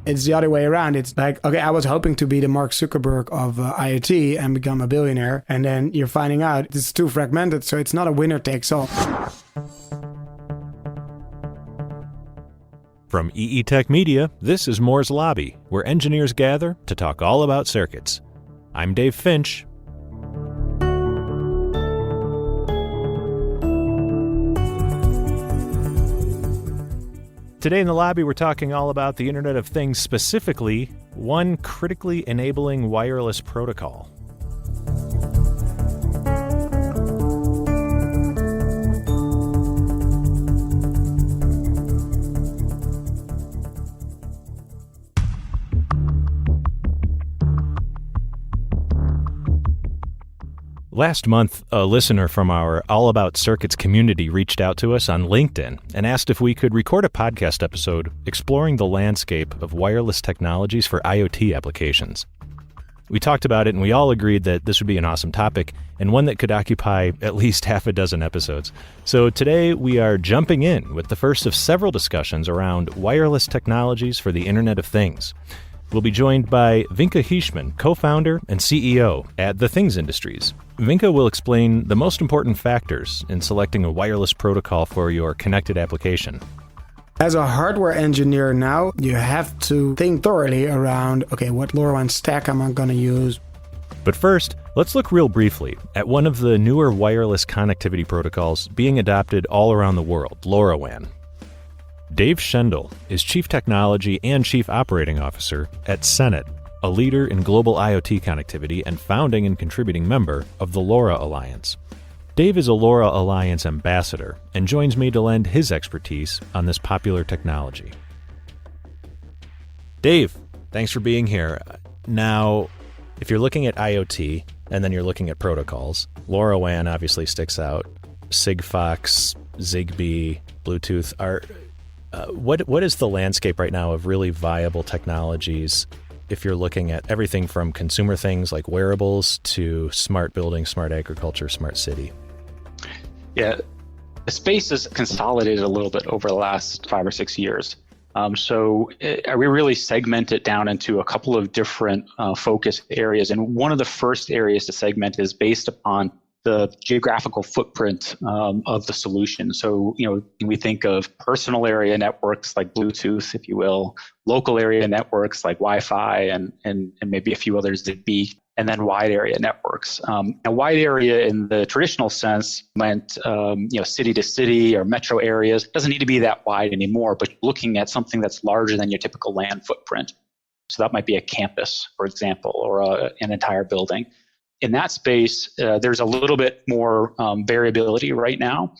It's the other way around. It's like, okay, I was hoping to be the Mark Zuckerberg of IoT and become a billionaire. And then you're finding out it's too fragmented. So it's not a winner takes all. From EE Tech Media, this is Moore's Lobby, where engineers gather to talk all about circuits. I'm Dave Finch. Today in the lobby, we're talking all about the Internet of Things, specifically one critically enabling wireless protocol. Last month, a listener from our All About Circuits community reached out to us on LinkedIn and asked if we could record a podcast episode exploring the landscape of wireless technologies for IoT applications. We talked about it and we all agreed that this would be an awesome topic and one that could occupy at least half a dozen episodes. So today we are jumping in with the first of several discussions around wireless technologies for the Internet of Things. We'll be joined by Wienke Giezeman, co-founder and CEO at The Things Industries. Wienke will explain the most important factors in selecting a wireless protocol for your connected application. As a hardware engineer now, you have to think thoroughly around, okay, what Lorawan stack am I going to use? But first, let's look real briefly at one of the newer wireless connectivity protocols being adopted all around the world, LoRaWAN. Dave Kendjal is Chief Technology and Chief Operating Officer at Senec, a leader in global IoT connectivity and founding and contributing member of the LoRa Alliance. Dave is a LoRa Alliance ambassador and joins me to lend his expertise on this popular technology. Dave, thanks for being here. Now, if you're looking at IoT and then you're looking at protocols, LoRaWAN obviously sticks out. Sigfox, Zigbee, Bluetooth are... What is the landscape right now of really viable technologies if you're looking at everything from consumer things like wearables to smart building, smart agriculture, smart city? Yeah, the space has consolidated a little bit over the last 5 or 6 years. We really segment it down into a couple of different focus areas. And one of the first areas to segment is based upon the geographical footprint of the solution. So, we think of personal area networks like Bluetooth, if you will, local area networks like Wi-Fi, and maybe a few others that be, and then wide area networks. A wide area in the traditional sense meant, city to city or metro areas. It doesn't need to be that wide anymore, but looking at something that's larger than your typical land footprint. So that might be a campus, for example, or an entire building. In that space, there's a little bit more variability right now.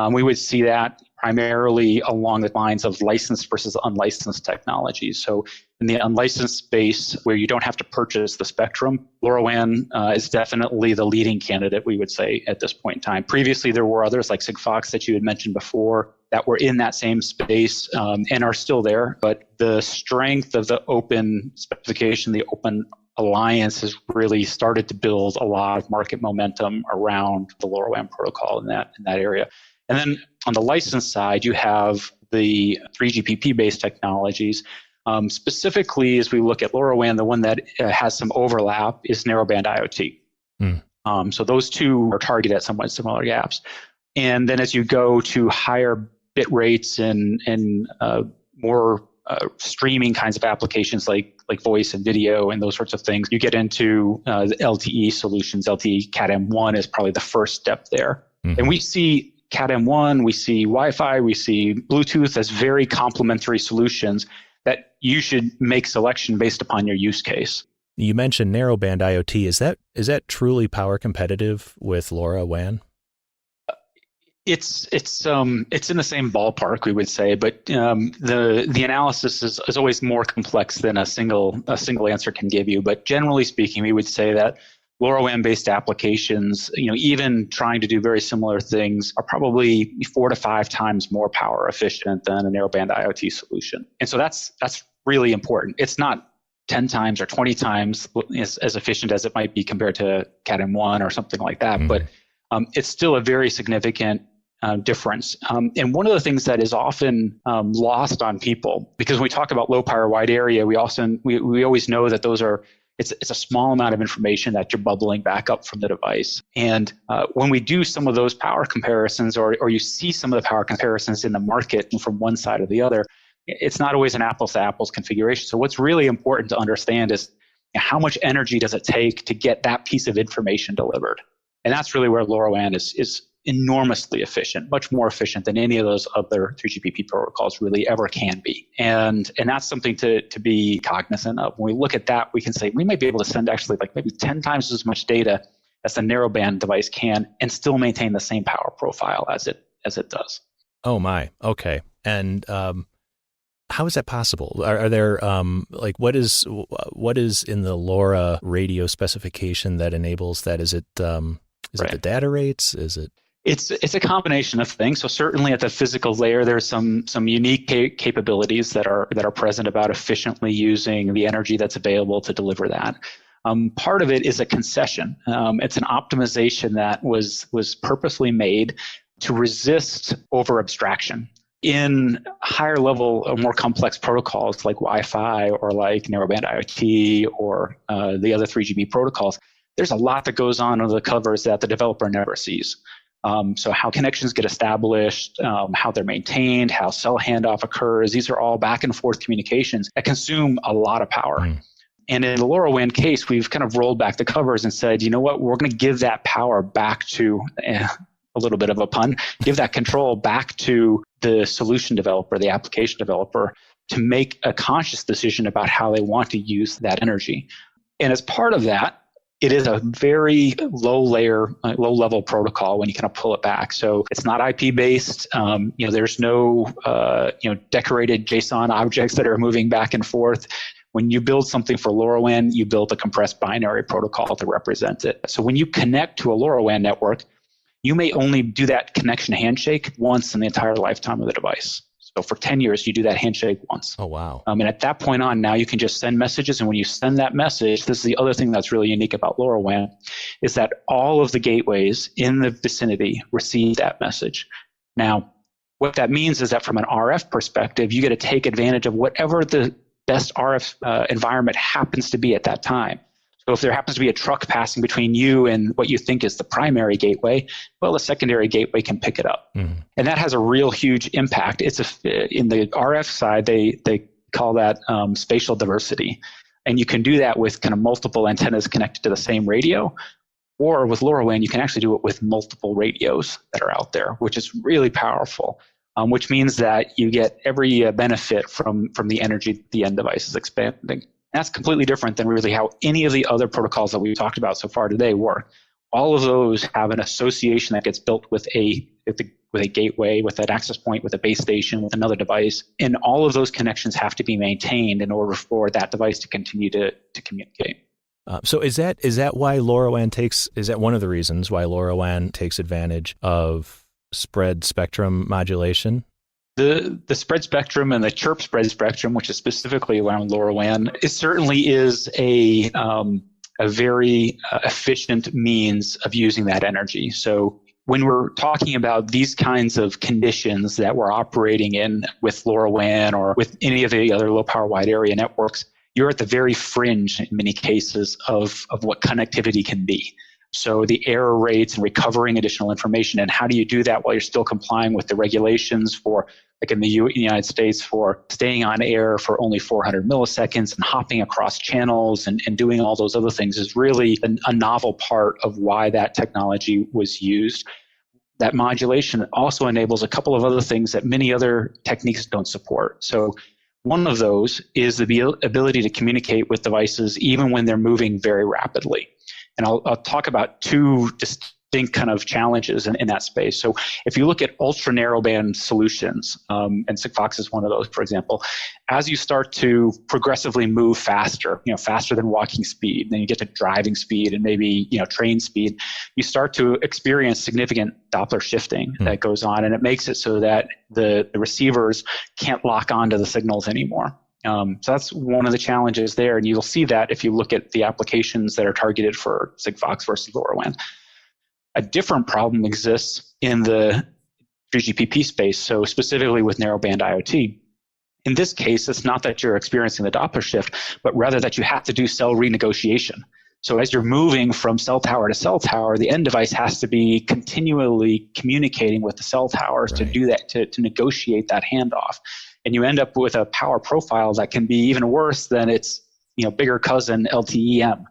We would see that primarily along the lines of licensed versus unlicensed technologies. So in the unlicensed space where you don't have to purchase the spectrum, LoRaWAN is definitely the leading candidate, we would say, at this point in time. Previously, there were others like Sigfox that you had mentioned before that were in that same space and are still there. But the strength of the open specification, the open Alliance has really started to build a lot of market momentum around the LoRaWAN protocol in that area. And then on the license side, you have the 3GPP-based technologies. Specifically, as we look at LoRaWAN, the one that has some overlap is narrowband IoT. So those two are targeted at somewhat similar gaps. And then as you go to higher bit rates and more streaming kinds of applications like voice and video and those sorts of things, you get into the LTE solutions. LTE Cat-M1 is probably the first step there. Mm-hmm. And we see Cat-M1, we see Wi-Fi, we see Bluetooth as very complementary solutions that you should make selection based upon your use case. You mentioned narrowband IoT. Is that truly power competitive with LoRaWAN? It's in the same ballpark, we would say, but the analysis is always more complex than a single answer can give you. But generally speaking, we would say that LoRaWAN-based applications, even trying to do very similar things, are probably 4 to 5 times more power efficient than a narrowband IoT solution. And so that's really important. It's not 10 times or 20 times as efficient as it might be compared to Cat-M1 or something like that, but it's still a very significant difference. And one of the things that is often lost on people, because when we talk about low power wide area, we always know that it's a small amount of information that you're bubbling back up from the device. And when we do some of those power comparisons, or you see some of the power comparisons in the market from one side or the other, it's not always an apples to apples configuration. So what's really important to understand is how much energy does it take to get that piece of information delivered? And that's really where LoRaWAN is enormously efficient, much more efficient than any of those other 3GPP protocols really ever can be. And that's something to be cognizant of. When we look at that, we can say we might be able to send actually like maybe 10 times as much data as the narrowband device can and still maintain the same power profile as it does. Oh my, okay. And how is that possible? Are there like what is in the LoRa radio specification that enables that? Is it it the data rates? Is it? It's a combination of things. So certainly at the physical layer, there's some unique capabilities that are present about efficiently using the energy that's available to deliver that. Part of it is a concession. It's an optimization that was purposely made to resist over abstraction. In higher level or more complex protocols like Wi-Fi or like narrowband IoT or the other 3GP protocols, there's a lot that goes on under the covers that the developer never sees. So how connections get established, how they're maintained, how cell handoff occurs, these are all back and forth communications that consume a lot of power. And in the LoRaWAN case, we've kind of rolled back the covers and said, you know what, we're going to give that power back to, a little bit of a pun, give that control back to the solution developer, the application developer, to make a conscious decision about how they want to use that energy. And as part of that, it is a very low level protocol when you kind of pull it back. So it's not IP based. There's no decorated JSON objects that are moving back and forth. When you build something for LoRaWAN, you build a compressed binary protocol to represent it. So when you connect to a LoRaWAN network, you may only do that connection handshake once in the entire lifetime of the device. So for 10 years, you do that handshake once. Oh, wow. And at that point on, now you can just send messages. And when you send that message, this is the other thing that's really unique about LoRaWAN, is that all of the gateways in the vicinity receive that message. Now, what that means is that from an RF perspective, you get to take advantage of whatever the best RF environment happens to be at that time. So if there happens to be a truck passing between you and what you think is the primary gateway, well, the secondary gateway can pick it up. Mm-hmm. And that has a real huge impact. It's in the RF side, they call that spatial diversity. And you can do that with kind of multiple antennas connected to the same radio. Or with LoRaWAN, you can actually do it with multiple radios that are out there, which is really powerful, which means that you get every benefit from the energy the end device is expanding. That's completely different than really how any of the other protocols that we've talked about so far today work. All of those have an association that gets built with a gateway, with an access point, with a base station, with another device. And all of those connections have to be maintained in order for that device to continue to communicate. So is that why LoRaWAN is that one of the reasons why LoRaWAN takes advantage of spread spectrum modulation? The spread spectrum and the chirp spread spectrum, which is specifically around LoRaWAN, it certainly is a very efficient means of using that energy. So when we're talking about these kinds of conditions that we're operating in with LoRaWAN or with any of the other low power wide area networks, you're at the very fringe in many cases of what connectivity can be. So the error rates and recovering additional information, and how do you do that while you're still complying with the regulations for, like in the United States, for staying on air for only 400 milliseconds and hopping across channels and doing all those other things is really a novel part of why that technology was used. That modulation also enables a couple of other things that many other techniques don't support. So one of those is the ability to communicate with devices even when they're moving very rapidly. And I'll talk about two distinct kind of challenges in that space. So if you look at ultra narrowband solutions, and Sigfox is one of those, for example, as you start to progressively move faster, faster than walking speed, then you get to driving speed and maybe, train speed, you start to experience significant Doppler shifting that goes on, and it makes it so that the receivers can't lock onto the signals anymore. So that's one of the challenges there, and you'll see that if you look at the applications that are targeted for Sigfox versus LoRaWAN. A different problem exists in the 3GPP space, so specifically with narrowband IoT. In this case, it's not that you're experiencing the Doppler shift, but rather that you have to do cell renegotiation. So as you're moving from cell tower to cell tower, the end device has to be continually communicating with the cell towers to do that, to negotiate that handoff. And you end up with a power profile that can be even worse than its bigger cousin LTE-M.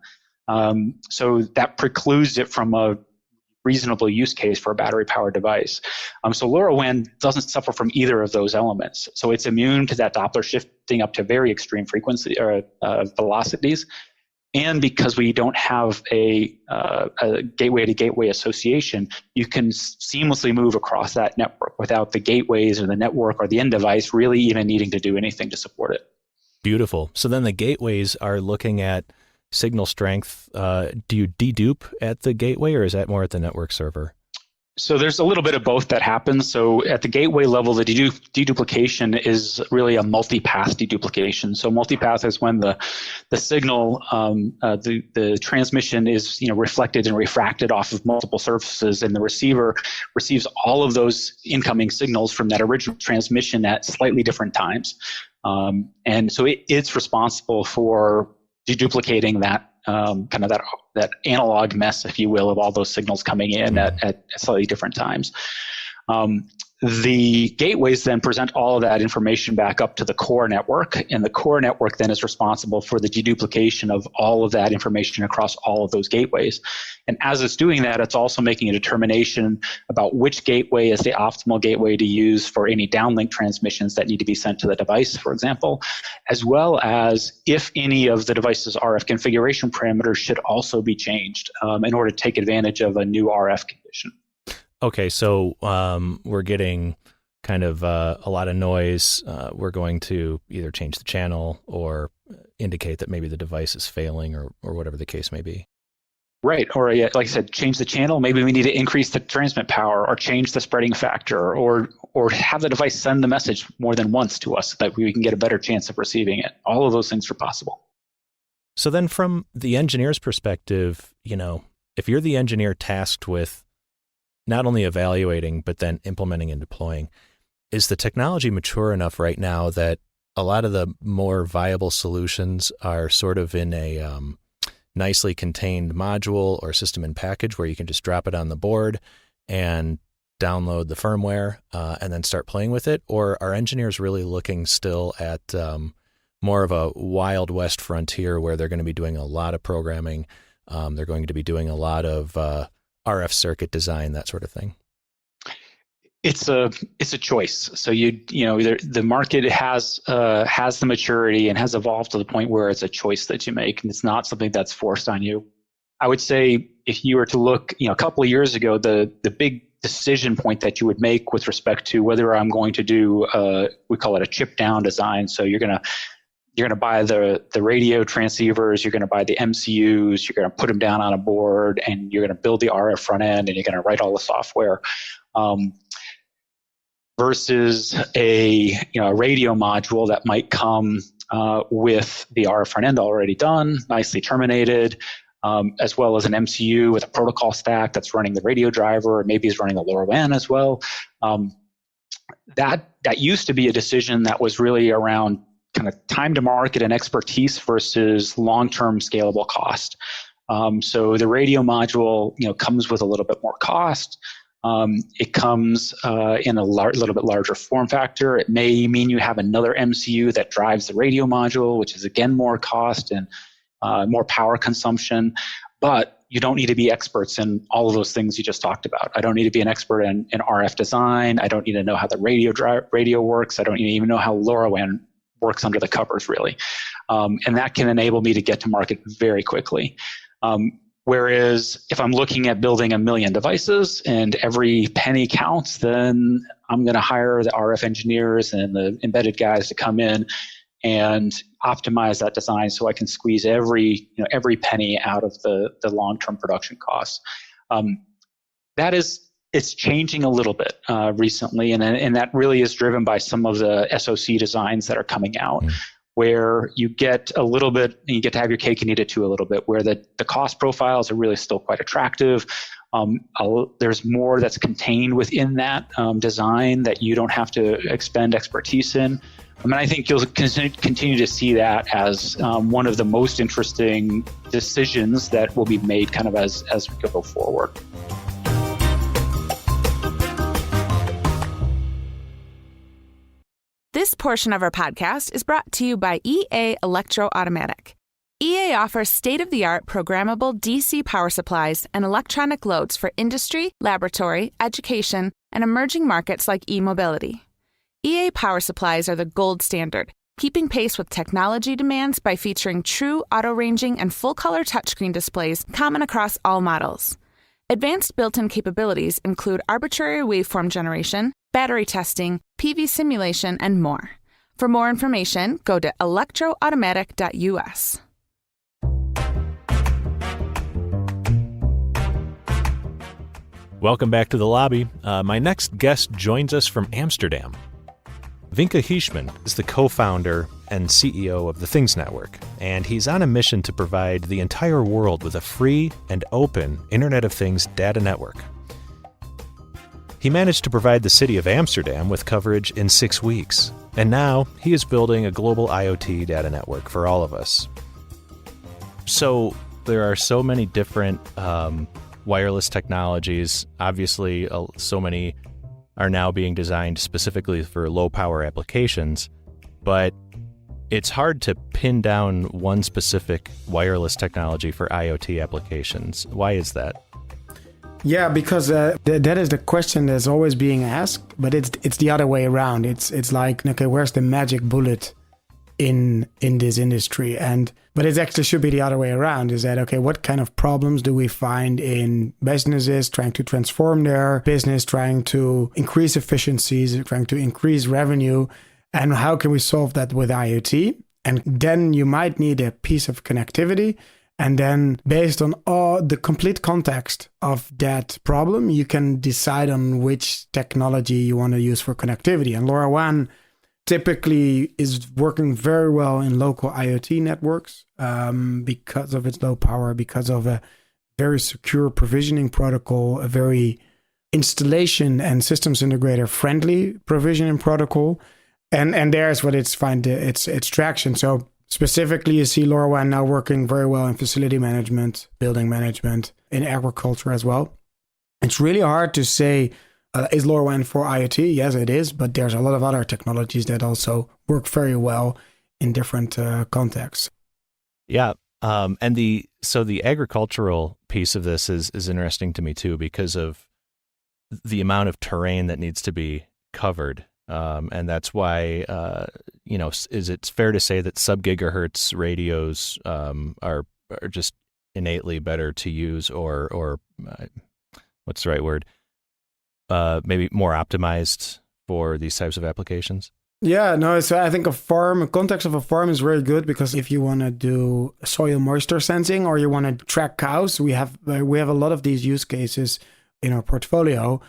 So that precludes it from a reasonable use case for a battery-powered device. So LoRaWAN doesn't suffer from either of those elements. So it's immune to that Doppler shifting up to very extreme frequency or velocities. And because we don't have a gateway-to-gateway association, you can seamlessly move across that network without the gateways or the network or the end device really even needing to do anything to support it. Beautiful. So then the gateways are looking at signal strength. Do you dedupe at the gateway, or is that more at the network server? So there's a little bit of both that happens. So at the gateway level, the deduplication is really a multipath deduplication. So multipath is when the signal, the transmission is reflected and refracted off of multiple surfaces, and the receiver receives all of those incoming signals from that original transmission at slightly different times. And so it's responsible for deduplicating that that analog mess, if you will, of all those signals coming in at slightly different times. The gateways then present all of that information back up to the core network, and the core network then is responsible for the deduplication of all of that information across all of those gateways. And as it's doing that, it's also making a determination about which gateway is the optimal gateway to use for any downlink transmissions that need to be sent to the device, for example, as well as if any of the device's RF configuration parameters should also be changed in order to take advantage of a new RF condition. Okay, so we're getting kind of a lot of noise. We're going to either change the channel or indicate that maybe the device is failing or whatever the case may be. Right, or like I said, change the channel. Maybe we need to increase the transmit power or change the spreading factor or have the device send the message more than once to us so that we can get a better chance of receiving it. All of those things are possible. So then from the engineer's perspective, if you're the engineer tasked with not only evaluating, but then implementing and deploying, is the technology mature enough right now that a lot of the more viable solutions are sort of in a nicely contained module or system in package where you can just drop it on the board and download the firmware and then start playing with it? Or are engineers really looking still at more of a Wild West frontier where they're going to be doing a lot of programming, they're going to be doing a lot of RF circuit design, that sort of thing? It's a choice. So the market has the maturity and has evolved to the point where it's a choice that you make, and it's not something that's forced on you. I would say if you were to look, a couple of years ago, the big decision point that you would make with respect to whether I'm going to do we call it a chip down design. So you're gonna buy the radio transceivers, you're gonna buy the MCUs, you're gonna put them down on a board, and you're gonna build the RF front end, and you're gonna write all the software. Versus a radio module that might come with the RF front end already done, nicely terminated, as well as an MCU with a protocol stack that's running the radio driver, or maybe is running the LoRaWAN as well. That used to be a decision that was really around kind of time to market and expertise versus long-term scalable cost. So the radio module, comes with a little bit more cost. It comes in a little bit larger form factor. It may mean you have another MCU that drives the radio module, which is again more cost and more power consumption. But you don't need to be experts in all of those things you just talked about. I don't need to be an expert in RF design. I don't need to know how the radio works. I don't even know how LoRaWAN works under the covers, really. And that can enable me to get to market very quickly. Whereas if I'm looking at building 1 million devices and every penny counts, then I'm going to hire the RF engineers and the embedded guys to come in and optimize that design so I can squeeze every penny out of the long-term production costs. It's changing a little bit recently, and that really is driven by some of the SoC designs that are coming out. Where you get a little bit, and you get to have your cake and eat it too a little bit, where the cost profiles are really still quite attractive. There's more that's contained within that design that you don't have to expend expertise in. I think you'll continue to see that as one of the most interesting decisions that will be made kind of as we go forward. This portion of our podcast is brought to you by EA Electro-Automatic. EA offers state-of-the-art programmable DC power supplies and electronic loads for industry, laboratory, education, and emerging markets like e-mobility. EA power supplies are the gold standard, keeping pace with technology demands by featuring true auto-ranging and full-color touchscreen displays common across all models. Advanced built-in capabilities include arbitrary waveform generation, battery testing, PV simulation, and more. For more information, go to electroautomatic.us. Welcome back to the lobby. My next guest joins us from Amsterdam. Wienke Giezeman is the co-founder and CEO of the Things Network, and he's on a mission to provide the entire world with a free and open Internet of Things data network. He managed to provide the city of Amsterdam with coverage in 6 weeks, and now he is building a global IoT data network for all of us. So there are so many different wireless technologies. Obviously, so many are now being designed specifically for low-power applications, but it's hard to pin down one specific wireless technology for IoT applications. Why is that? Yeah, because that is the question that's always being asked, but it's the other way around. It's like, okay, where's the magic bullet in this industry? But it actually should be the other way around. Is that, okay, what kind of problems do we find in businesses trying to transform their business, trying to increase efficiencies, trying to increase revenue, and how can we solve that with IoT? And then you might need a piece of connectivity. And then based on all the complete context of that problem, you can decide on which technology you want to use for connectivity. And LoRaWAN typically is working very well in local IoT networks because of its low power, because of a very secure provisioning protocol, a very installation and systems integrator friendly provisioning protocol. And there's what it's find its traction. So specifically, you see LoRaWAN now working very well in facility management, building management, in agriculture as well. It's really hard to say, is LoRaWAN for IoT? Yes, it is, but there's a lot of other technologies that also work very well in different contexts. Yeah, and the agricultural piece of this is interesting to me too, because of the amount of terrain that needs to be covered. And that's why, is it fair to say that sub-gigahertz radios are just innately better to use, or what's the right word? Maybe more optimized for these types of applications? Yeah, no, so I think a context of a farm is very good, because if you want to do soil moisture sensing or you want to track cows, we have a lot of these use cases in our portfolio.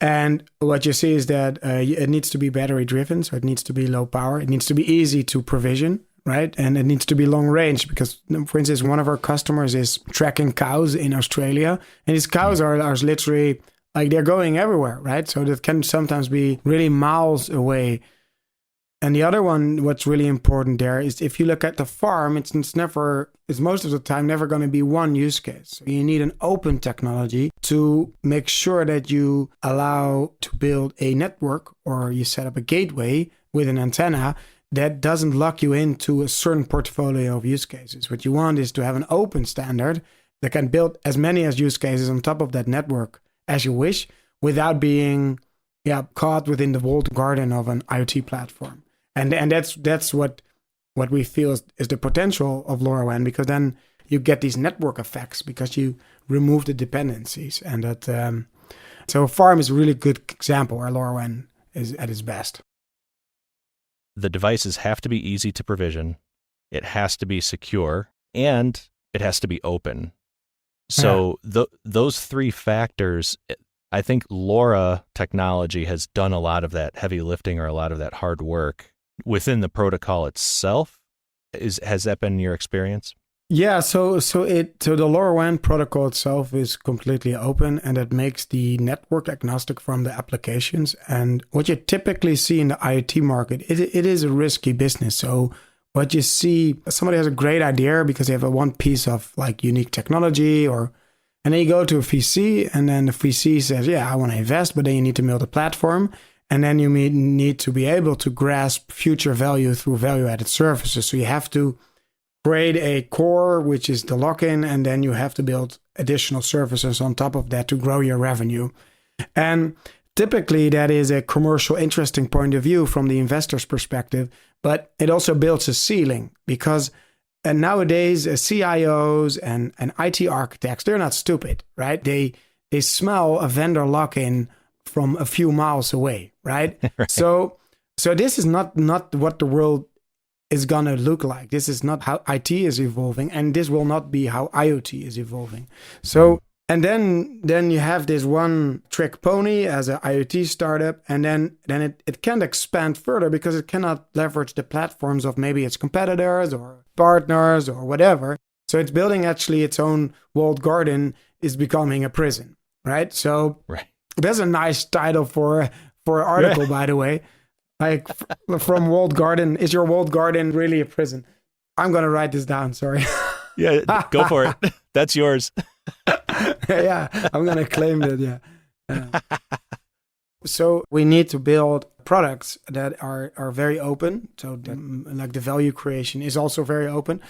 And what you see is that it needs to be battery driven, so it needs to be low power. It needs to be easy to provision, right? And it needs to be long range, because, for instance, one of our customers is tracking cows in Australia, and these cows are literally like they're going everywhere, right? So that can sometimes be really miles away. And the other one, what's really important there is if you look at the farm, it's most of the time never going to be one use case. So you need an open technology to make sure that you allow to build a network, or you set up a gateway with an antenna that doesn't lock you into a certain portfolio of use cases. What you want is to have an open standard that can build as many as use cases on top of that network as you wish, without being caught within the walled garden of an IoT platform. And that's what we feel is the potential of LoRaWAN, because then you get these network effects because you remove the dependencies. And that so a farm is a really good example where LoRaWAN is at its best. The devices have to be easy to provision, it has to be secure, and it has to be open. So those three factors, I think LoRa technology has done a lot of that heavy lifting, or a lot of that hard work within the protocol itself. Has that been your experience? Yeah, so the LoRaWAN protocol itself is completely open, and it makes the network agnostic from the applications. And what you typically see in the IoT market, it is a risky business. So what you see, somebody has a great idea because they have a one piece of like unique technology, and then you go to a VC, and then the VC says, yeah, I want to invest, but then you need to build a platform. And then you need to be able to grasp future value through value-added services. So you have to create a core, which is the lock-in, and then you have to build additional services on top of that to grow your revenue. And typically that is a commercial interesting point of view from the investor's perspective, but it also builds a ceiling because nowadays CIOs and IT architects, they're not stupid, right? They smell a vendor lock-in from a few miles away, right? Right. So this is not what the world is going to look like. This is not how IT is evolving, and this will not be how IoT is evolving. So, and then you have this one trick pony as an IoT startup, and then it can't expand further because it cannot leverage the platforms of maybe its competitors or partners or whatever. So it's building actually its own walled garden is becoming a prison, right? So Right. That's a nice title for an article, by the way. Like from walled garden, is your walled garden really a prison? I'm going to write this down, sorry. Yeah, go for it. That's yours. Yeah, I'm going to claim it, yeah. So we need to build products that are very open. So like the value creation is also very open.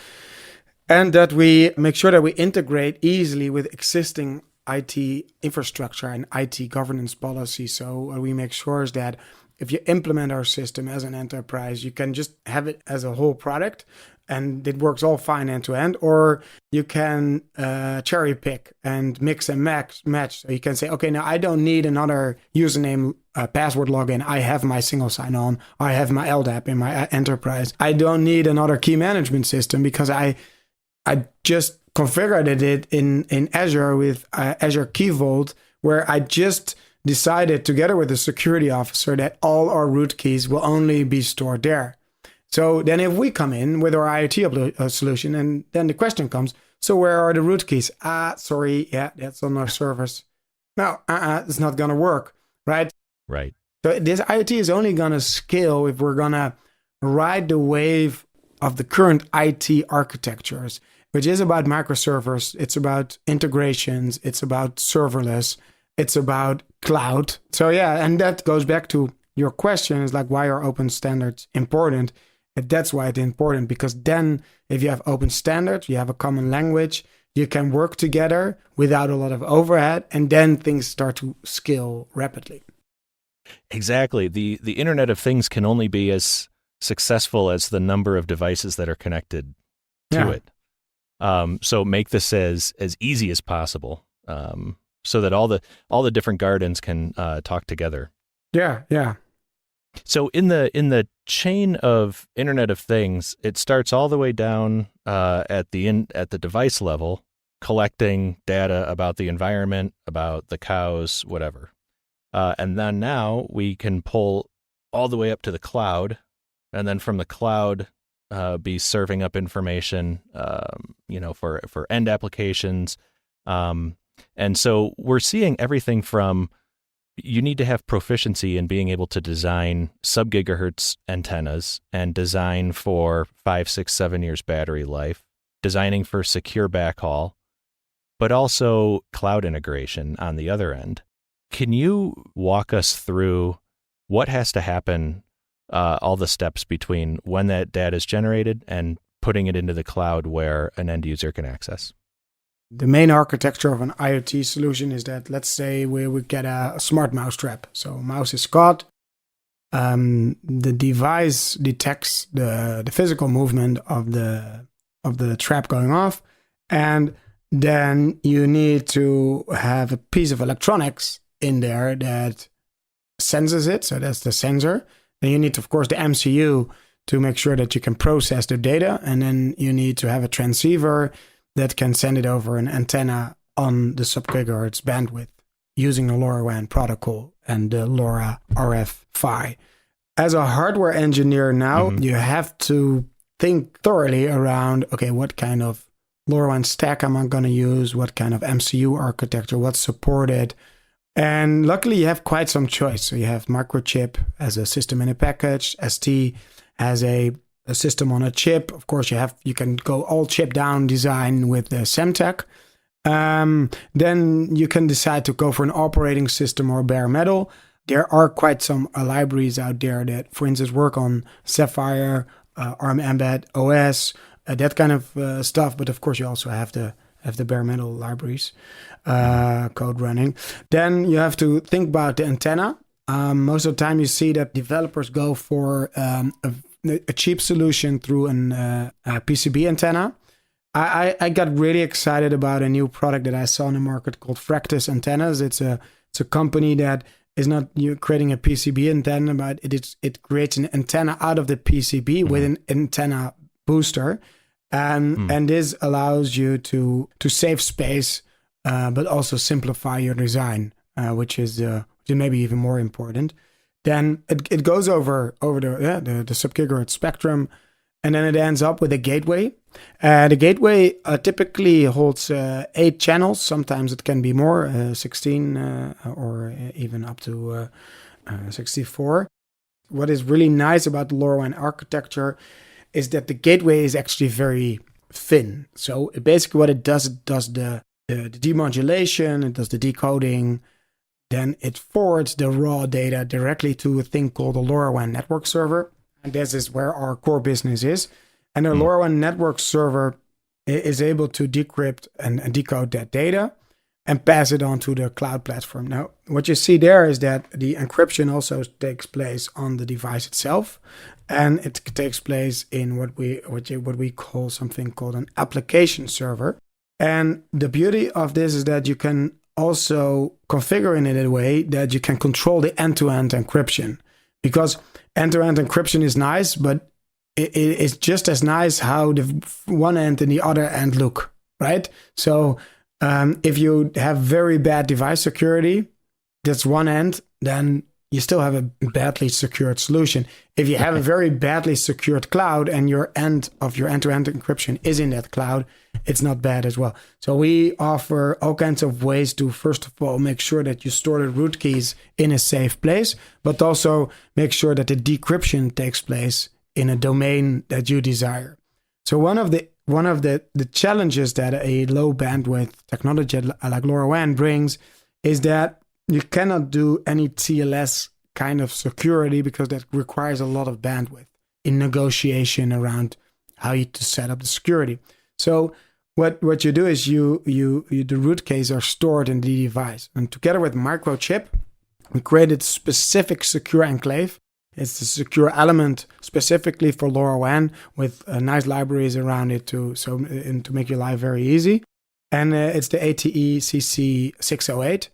And that we make sure that we integrate easily with existing IT infrastructure and IT governance policy. So we make sure that if you implement our system as an enterprise, you can just have it as a whole product and it works all fine end to end, or you can cherry pick and mix and match. So you can say, okay, now I don't need another username, password login. I have my single sign-on. I have my LDAP in my enterprise. I don't need another key management system because I just configured it in Azure with Azure Key Vault, where I just decided together with the security officer that all our root keys will only be stored there. So then if we come in with our IoT solution, and then the question comes, so where are the root keys? Sorry, yeah, that's on our servers. No, it's not going to work, right? Right. So this IoT is only going to scale if we're going to ride the wave of the current IT architectures, which is about microservers. It's about integrations. It's about serverless. It's about cloud. So yeah, and that goes back to your question, is like, why are open standards important? And that's why it's important, because then if you have open standards, you have a common language, you can work together without a lot of overhead, and then things start to scale rapidly. Exactly. The Internet of Things can only be as successful as the number of devices that are connected to it. So make this as easy as possible, so that all the different gardens can talk together. Yeah. So in the chain of Internet of Things, it starts all the way down at the device level, collecting data about the environment, about the cows, whatever. And then now we can pull all the way up to the cloud, and then from the cloud be serving up information, for end applications. And so we're seeing everything from, you need to have proficiency in being able to design sub-gigahertz antennas and design for 5, 6, 7 years battery life, designing for secure backhaul, but also cloud integration on the other end. Can you walk us through what has to happen, all the steps between when that data is generated and putting it into the cloud where an end user can access? The main architecture of an IoT solution is that, let's say we get a smart mouse trap. So mouse is caught. The device detects the physical movement of the trap going off. And then you need to have a piece of electronics in there that senses it. So that's the sensor. Then you need, of course, the MCU to make sure that you can process the data. And then you need to have a transceiver that can send it over an antenna on the sub-gigahertz bandwidth using the LoRaWAN protocol and the LoRa RF PHY. As a hardware engineer now, you have to think thoroughly around, okay, what kind of LoRaWAN stack am I going to use, what kind of MCU architecture, what's supported. And luckily, you have quite some choice. So you have microchip as a system in a package, ST as a system on a chip. Of course, you can go all chip down design with the Semtech. Then you can decide to go for an operating system or bare metal. There are quite some libraries out there that, for instance, work on Sapphire, ARM Embed, OS, that kind of stuff. But of course, you also have the bare metal libraries code running. Then you have to think about the antenna. Most of the time, you see that developers go for a cheap solution through a PCB antenna. I got really excited about a new product that I saw in the market called Fractus Antennas. It's a company that is not creating a PCB antenna, but it creates an antenna out of the PCB with an antenna booster, and this allows you to save space, but also simplify your design, which is maybe even more important. Then it goes over the sub-gigahertz spectrum, and then it ends up with a gateway. The gateway typically holds 8 channels. Sometimes it can be more, 16 or even up to 64. What is really nice about the Lorawan architecture is that the gateway is actually very thin. So basically what it does the demodulation, it does the decoding, then it forwards the raw data directly to a thing called the Lorawan network server. And this is where our core business is. And the Lorawan network server is able to decrypt and decode that data and pass it on to the cloud platform. Now, what you see there is that the encryption also takes place on the device itself, and it takes place in what we call something called an application server. And the beauty of this is that you can also configure it in a way that you can control the end-to-end encryption, because end-to-end encryption is nice, but it's just as nice how the one end and the other end look, right? So if you have very bad device security, that's one end, then you still have a badly secured solution. If you have a very badly secured cloud and your end of your end-to-end encryption is in that cloud, it's not bad as well. So we offer all kinds of ways to, first of all, make sure that you store the root keys in a safe place, but also make sure that the decryption takes place in a domain that you desire. So one of the challenges that a low bandwidth technology like LoRaWAN brings is that you cannot do any TLS kind of security because that requires a lot of bandwidth in negotiation around how to set up the security. So what you do is you the root keys are stored in the device, and together with microchip, we created specific secure enclave. It's a secure element specifically for LoRaWAN with nice libraries around it to make your life very easy. And it's the ATE CC 608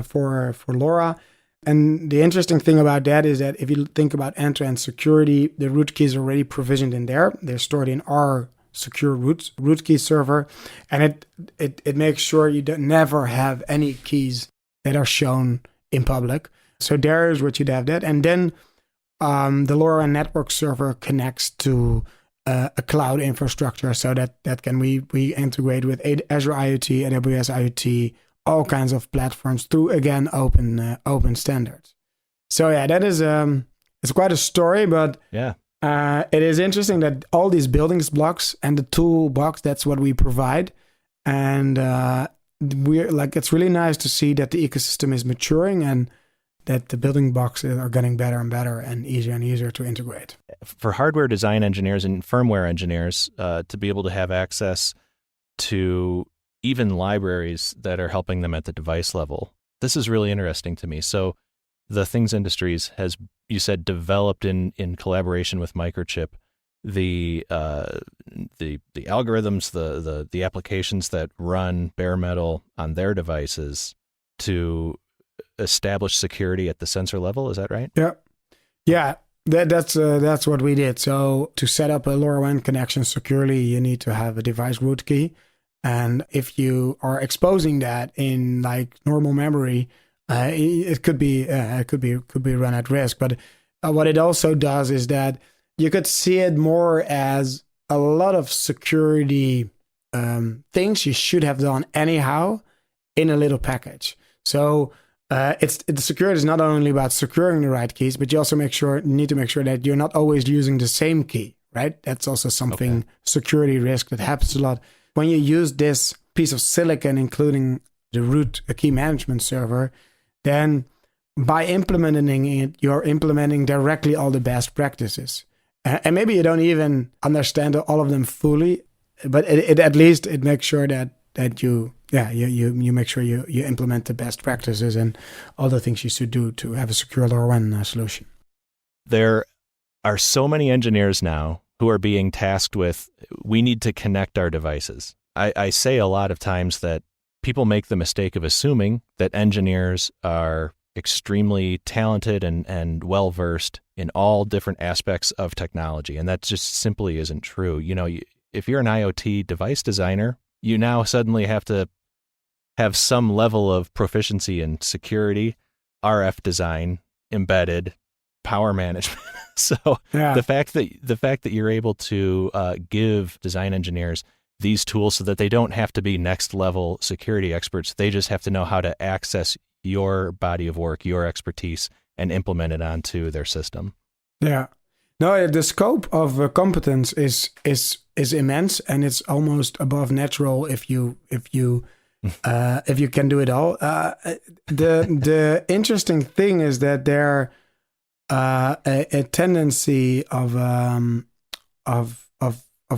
for LoRa. And the interesting thing about that is that if you think about end-to-end security, the root keys are already provisioned in there. They're stored in our secure root key server, and it makes sure you never have any keys that are shown in public. So there's what you'd have that, and then the LoRa network server connects to a cloud infrastructure, so that can we integrate with Azure IoT, AWS IoT, all kinds of platforms through, again, open standards. So yeah, that is it's quite a story, but yeah, it is interesting that all these building blocks and the toolbox, that's what we provide, and we're like, it's really nice to see that the ecosystem is maturing and that the building blocks are getting better and better and easier to integrate. For hardware design engineers and firmware engineers to be able to have access to even libraries that are helping them at the device level, this is really interesting to me. So the Things Industries has, you said, developed in collaboration with Microchip the algorithms, the applications that run bare metal on their devices to establish security at the sensor level. Is that right? Yeah. That's what we did. So to set up a LoRaWAN connection securely, you need to have a device root key, and if you are exposing that in like normal memory, it could be run at risk. But what it also does is that you could see it more as a lot of security things you should have done anyhow in a little package. So the security is not only about securing the right keys, but you also need to make sure that you're not always using the same key, right? That's also something security risk that happens a lot. When you use this piece of silicon, including the root key management server, then by implementing it, you're implementing directly all the best practices. And maybe you don't even understand all of them fully, but it at least it makes sure that you make sure you implement the best practices and all the things you should do to have a secure LoRaWAN solution. There are so many engineers now who are being tasked with, we need to connect our devices. I say a lot of times that people make the mistake of assuming that engineers are extremely talented and well-versed in all different aspects of technology. And that just simply isn't true. If you're an IoT device designer, you now suddenly have to have some level of proficiency in security, RF design, embedded, power management. So the fact that you're able to give design engineers these tools so that they don't have to be next level security experts, they just have to know how to access your body of work, your expertise, and implement it onto their system. Yeah. No, the scope of competence is immense, and it's almost above natural if you can do it all. The interesting thing is that there a tendency of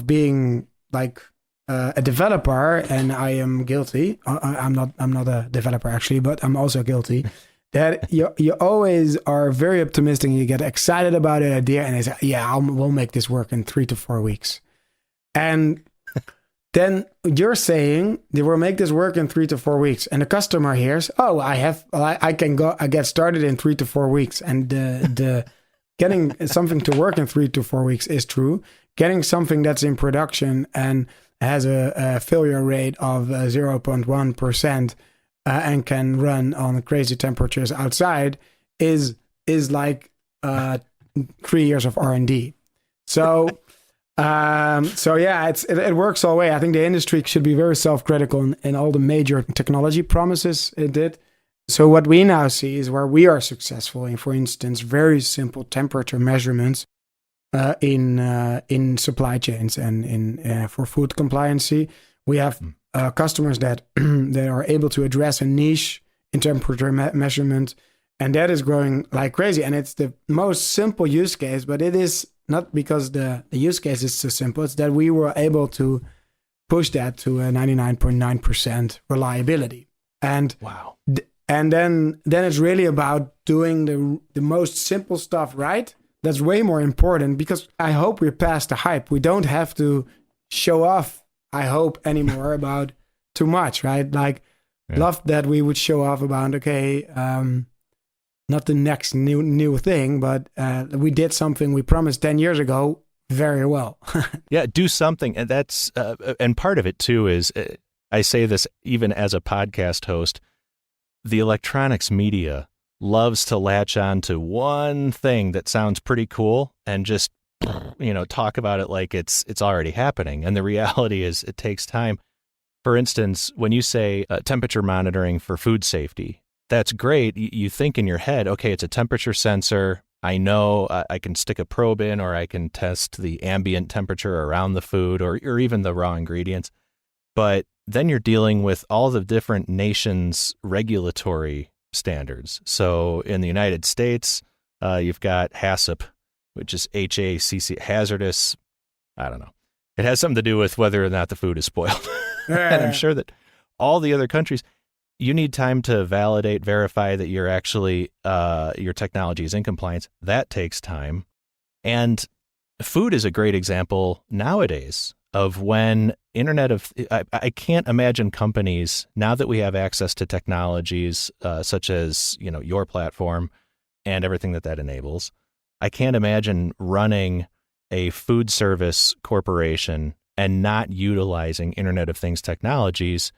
being like a developer, and I am guilty. I'm not a developer actually, but I'm also guilty. That you always are very optimistic. You get excited about an idea, and they say, "Yeah, we'll make this work in 3 to 4 weeks." And then you're saying they will make this work in 3 to 4 weeks, and the customer hears, "Oh, I get started in 3 to 4 weeks." And the getting something to work in 3 to 4 weeks is true. Getting something that's in production and has a failure rate of 0.1%. And can run on crazy temperatures outside is like 3 years of R&D. So it works all the way. I think the industry should be very self-critical in all the major technology promises it did. So what we now see is where we are successful in, for instance, very simple temperature measurements in supply chains and in for food compliancy. We have customers that are able to address a niche in temperature measurement, and that is growing like crazy. And it's the most simple use case, but it is not because the use case is so simple. It's that we were able to push that to a 99.9% reliability. And wow. And then it's really about doing the most simple stuff right. That's way more important, because I hope we're past the hype. We don't have to show off, I hope, anymore about too much, right? Like, love that we would show off about, not the next new thing, but we did something we promised 10 years ago very well. Yeah, do something. And that's, and part of it too is, I say this even as a podcast host, the electronics media loves to latch on to one thing that sounds pretty cool and just, talk about it like it's already happening. And the reality is it takes time. For instance, when you say temperature monitoring for food safety, that's great. You think in your head, okay, it's a temperature sensor. I know I can stick a probe in, or I can test the ambient temperature around the food or even the raw ingredients. But then you're dealing with all the different nations' regulatory standards. So in the United States, you've got HACCP, which is HACCP, hazardous. I don't know. It has something to do with whether or not the food is spoiled. And I'm sure that all the other countries, you need time to validate, verify that you're actually, your technology is in compliance. That takes time. And food is a great example nowadays of when I can't imagine companies, now that we have access to technologies such as, your platform and everything that enables, I can't imagine running a food service corporation and not utilizing Internet of Things technologies,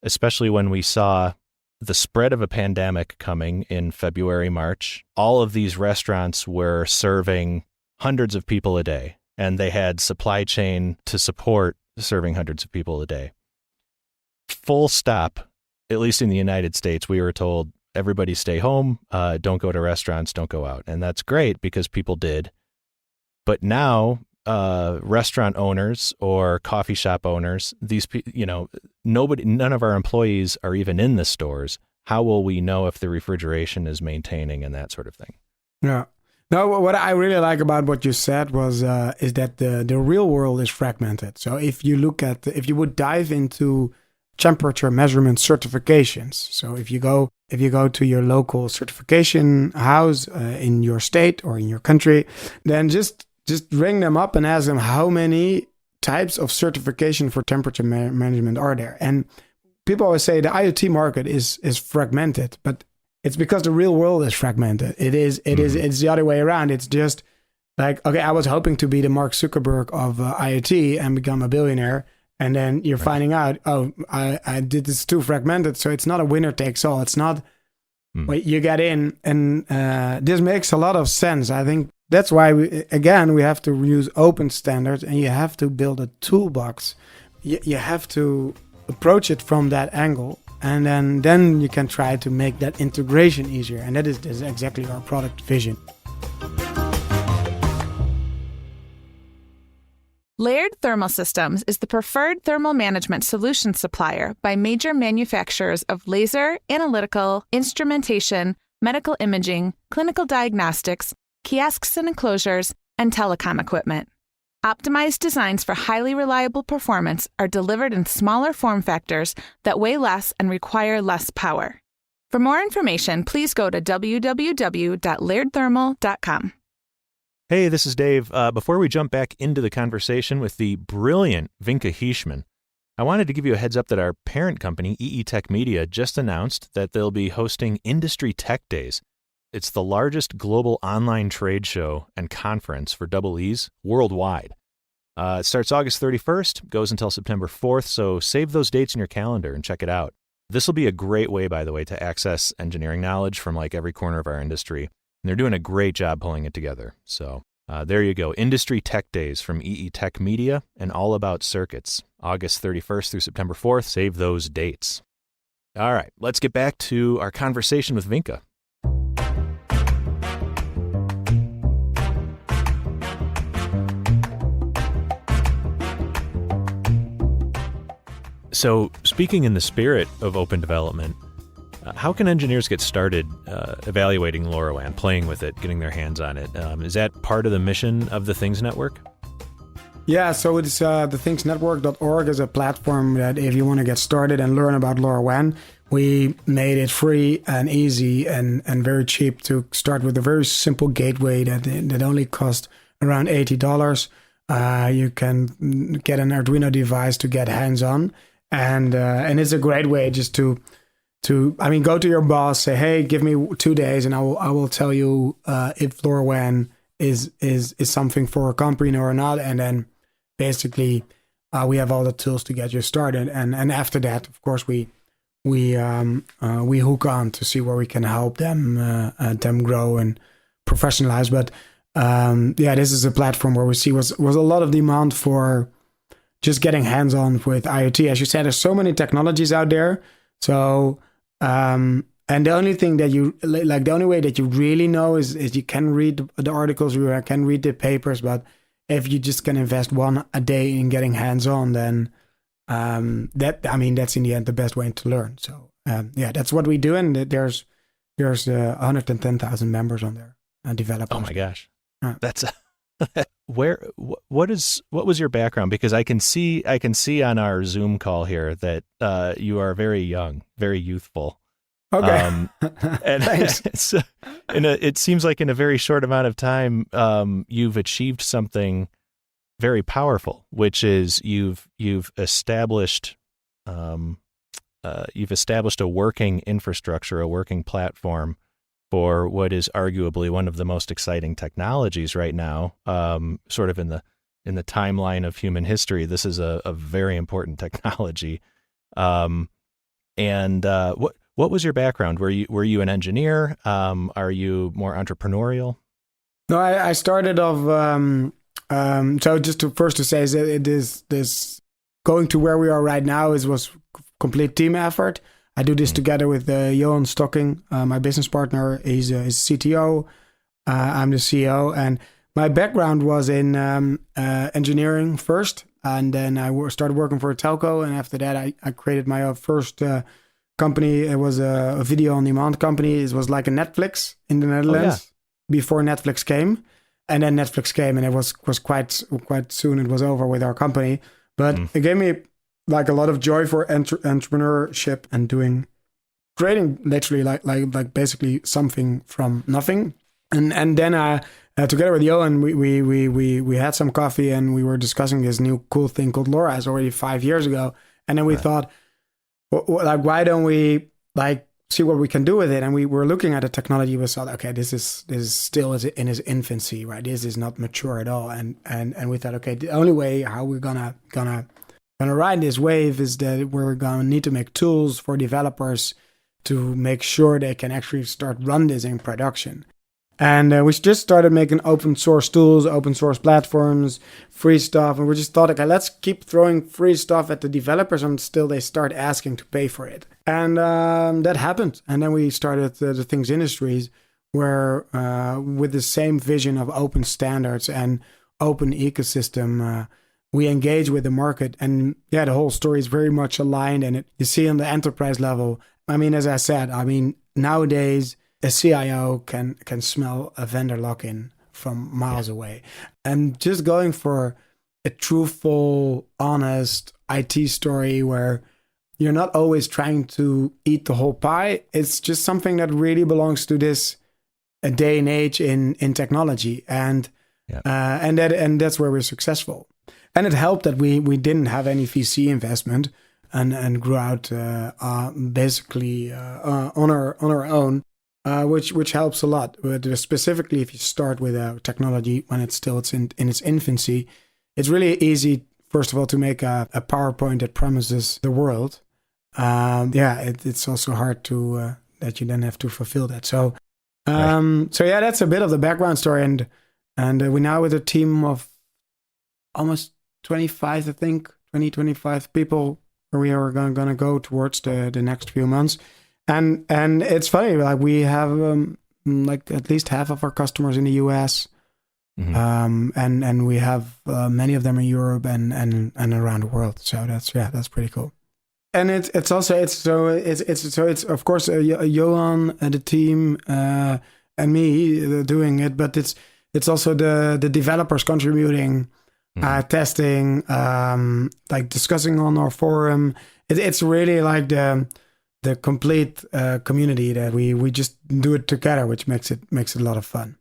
especially when we saw the spread of a pandemic coming in February, March. All of these restaurants were serving hundreds of people a day, and they had supply chain to support serving hundreds of people a day. Full stop. At least in the United States, we were told everybody stay home, don't go to restaurants, don't go out. And that's great because people did. But now restaurant owners or coffee shop owners, none of our employees are even in the stores. How will we know if the refrigeration is maintaining and that sort of thing? Yeah. No, what I really like about what you said was is that the real world is fragmented. So if you would dive into temperature measurement certifications, so if you go to your local certification house in your state or in your country, then just ring them up and ask them how many types of certification for temperature management are there. And people always say the IoT market is fragmented, but it's because the real world is fragmented. It's the other way around. It's just like, okay, I was hoping to be the Mark Zuckerberg of IoT and become a billionaire. And then you're finding out, I did this too fragmented. So it's not a winner takes all. It's not, you get in. And this makes a lot of sense. I think that's why, we have to use open standards and you have to build a toolbox. You have to approach it from that angle. And then you can try to make that integration easier. And that is exactly our product vision. Layered Thermal Systems is the preferred thermal management solution supplier by major manufacturers of laser, analytical, instrumentation, medical imaging, clinical diagnostics, kiosks and enclosures, and telecom equipment. Optimized designs for highly reliable performance are delivered in smaller form factors that weigh less and require less power. For more information, please go to www.layeredthermal.com. Hey, this is Dave. Before we jump back into the conversation with the brilliant Wienke Giezeman, I wanted to give you a heads up that our parent company, EE Tech Media, just announced that they'll be hosting Industry Tech Days. It's the largest global online trade show and conference for double E's worldwide. It starts August 31st, goes until September 4th, so save those dates in your calendar and check it out. This will be a great way, by the way, to access engineering knowledge from like every corner of our industry. And they're doing a great job pulling it together. So there you go. Industry Tech Days from EE Tech Media and All About Circuits, August 31st through September 4th. Save those dates. All right, let's get back to our conversation with Wienke. So, speaking in the spirit of open development, how can engineers get started evaluating LoRaWAN, playing with it, getting their hands on it? Is that part of the mission of the Things Network? Yeah, so it's thethingsnetwork.org is a platform that if you want to get started and learn about LoRaWAN, we made it free and easy and very cheap to start with a very simple gateway that only costs around $80. You can get an Arduino device to get hands-on. And it's a great way just to go to your boss, say, hey, give me 2 days, and I will tell you if LoRaWAN is something for a company or not. And then basically we have all the tools to get you started. And after that, of course, we hook on to see where we can help them grow and professionalize. But this is a platform where we see was a lot of demand for just getting hands-on with IoT. As you said, there's so many technologies out there. So, and the only thing that the only way that you really know is you can read the articles, you can read the papers, but if you just can invest one a day in getting hands-on, then that's in the end the best way to learn. So, that's what we do. And there's 110,000 members on there, developers. Oh my gosh. That's what was your background? Because I can see on our Zoom call here that you are very young, very youthful. Okay. And thanks. It seems like in a very short amount of time, you've achieved something very powerful, which is you've established a working infrastructure, a working platform for what is arguably one of the most exciting technologies right now, sort of in the timeline of human history. This is a very important technology. What was your background? Were you an engineer? Are you more entrepreneurial? No, I started off. So just to say, it is this going to where we are right now was complete team effort. I do this together with Johan Stocking, my business partner. He's CTO. I'm the CEO, and my background was in engineering first, and then I started working for a telco, and after that I created my first company. It was a video on demand company. It was like a Netflix in the Netherlands before Netflix came, and then Netflix came, and it was quite soon it was over with our company. But it gave me like a lot of joy for entrepreneurship and creating literally like basically something from nothing. And then together with Johan, we had some coffee and we were discussing this new cool thing called LoRa. It's already 5 years ago, and then we thought, like, why don't we like see what we can do with it? And we were looking at the technology. We thought, okay, this is still in its infancy, right? This is not mature at all. And we thought, okay, the only way how we're gonna ride this wave is that we're gonna need to make tools for developers to make sure they can actually start run this in production. And we just started making open source tools, open source platforms, free stuff. And we just thought, okay, let's keep throwing free stuff at the developers until they start asking to pay for it. And that happened. And then we started the Things Industries, where with the same vision of open standards and open ecosystem, we engage with the market. And yeah, the whole story is very much aligned. And you see on the enterprise level, I mean, as I said, nowadays, a CIO can smell a vendor lock-in from miles away. And just going for a truthful, honest IT story where you're not always trying to eat the whole pie. It's just something that really belongs to this day and age in technology. And that's where we're successful. And it helped that we didn't have any VC investment and grew out basically on our own. Which helps a lot. But specifically, if you start with a technology when it's in its infancy, it's really easy, first of all, to make a PowerPoint that promises the world. It's also hard to that you then have to fulfill that. So, that's a bit of the background story, and we're now with a team of almost 25, I think, 25 people, where we are going to go towards the next few months. And it's funny, like we have like at least half of our customers in the US, and we have many of them in Europe and around the world. So that's pretty cool. And it's of course Johan and the team and me doing it, but it's also the developers contributing, testing, like discussing on our forum. It's really like the complete community that we just do it together, which makes it a lot of fun.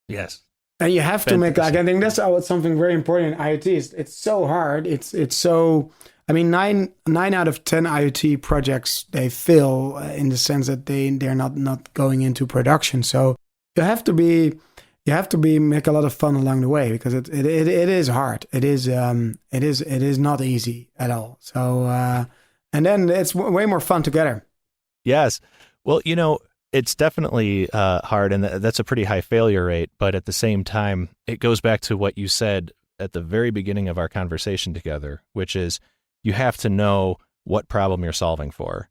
Yes. And you have to make, like, I think that's something very important in IoT. It's so hard. It's so, I mean, 9 out of 10 IoT projects, they fail in the sense that they're not going into production. So you have to make a lot of fun along the way, because it is hard. It is not easy at all. So, and then it's way more fun together. Yes. Well, it's definitely hard, and that's a pretty high failure rate. But at the same time, it goes back to what you said at the very beginning of our conversation together, which is you have to know what problem you're solving for.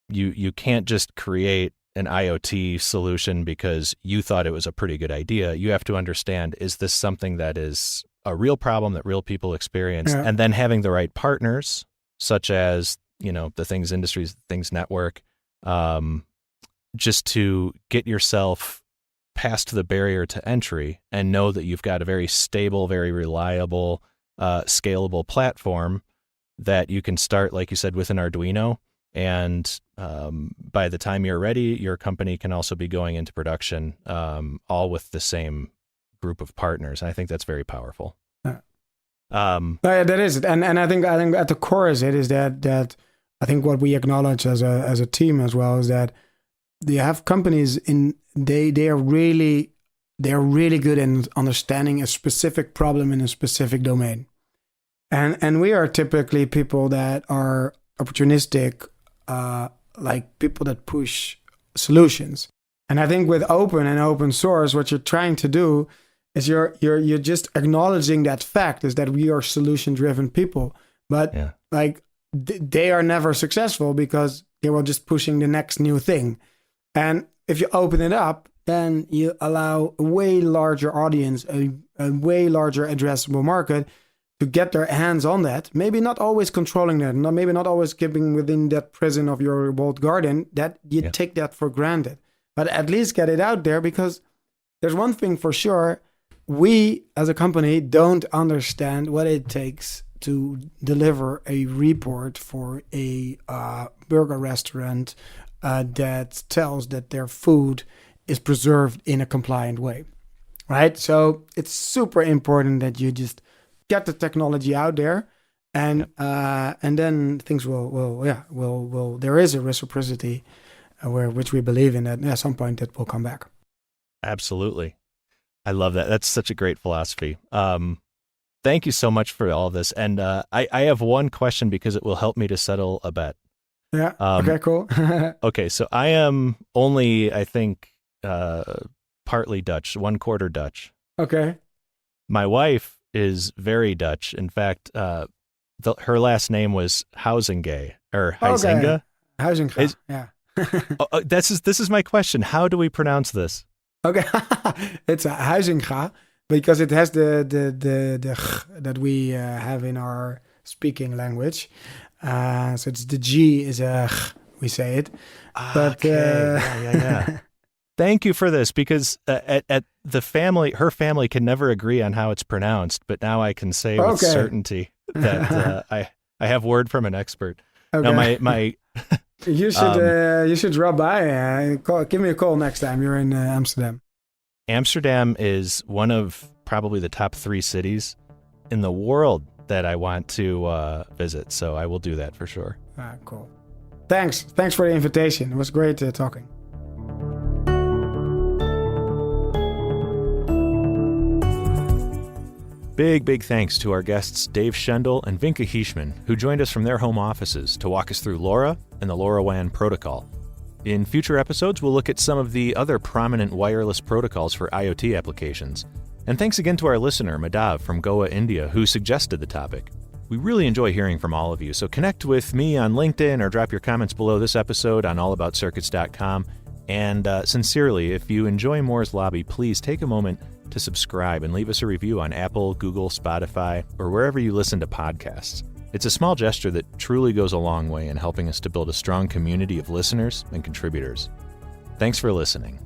You can't just create an IoT solution because you thought it was a pretty good idea. You have to understand, is this something that is a real problem that real people experience? Yeah. And then having the right partners, such as the Things Industries, Things Network, just to get yourself past the barrier to entry and know that you've got a very stable, very reliable, scalable platform that you can start, like you said, with an Arduino. And by the time you're ready, your company can also be going into production, all with the same group of partners. And I think that's very powerful. That is it. And I think at the core is that I think what we acknowledge as a team as well is that you have companies they are really good in understanding a specific problem in a specific domain, and we are typically people that are opportunistic, like people that push solutions. And I think with open source, what you're trying to do is you're just acknowledging that fact is that we are solution driven people. But like they are never successful because they were just pushing the next new thing. And if you open it up, then you allow a way larger audience, a way larger addressable market to get their hands on that. Maybe not always controlling that, maybe not always keeping within that prison of your walled garden, that you take that for granted. But at least get it out there, because there's one thing for sure. We as a company don't understand what it takes to deliver a report for a burger restaurant that tells that their food is preserved in a compliant way, right? So it's super important that you just get the technology out there, and then things will there is a reciprocity which we believe in, that at some point that will come back. Absolutely. I love that. That's such a great philosophy. Thank you so much for all this. And I have one question, because it will help me to settle a bet. Yeah. Okay, cool. Okay. So I am only, I think, partly Dutch, 1/4 Dutch. Okay. My wife is very Dutch. In fact, her last name was Huizinga, or Huizinga. Okay. Huizinga. Yeah. This is my question. How do we pronounce this? Okay. It's a Huizinga, because it has the that we have in our speaking language. So it's the G is a we say it. But okay. Yeah. Thank you for this, because at the family, her family can never agree on how it's pronounced, but now I can say with certainty that I have word from an expert. Okay. Now my you should drop by. Give me a call next time you're in Amsterdam. Amsterdam is one of probably the top 3 cities in the world that I want to visit, so I will do that for sure. Cool. Thanks for the invitation. It was great talking. Big thanks to our guests Dave Kendjal and Wienke Giezeman, who joined us from their home offices to walk us through LoRa and the Lorawan protocol. In future episodes, we'll look at some of the other prominent wireless protocols for IoT applications. And thanks again to our listener, Madhav from Goa, India, who suggested the topic. We really enjoy hearing from all of you, so connect with me on LinkedIn or drop your comments below this episode on allaboutscircuits.com. And sincerely, if you enjoy Moore's Lobby, please take a moment to subscribe and leave us a review on Apple, Google, Spotify, or wherever you listen to podcasts. It's a small gesture that truly goes a long way in helping us to build a strong community of listeners and contributors. Thanks for listening.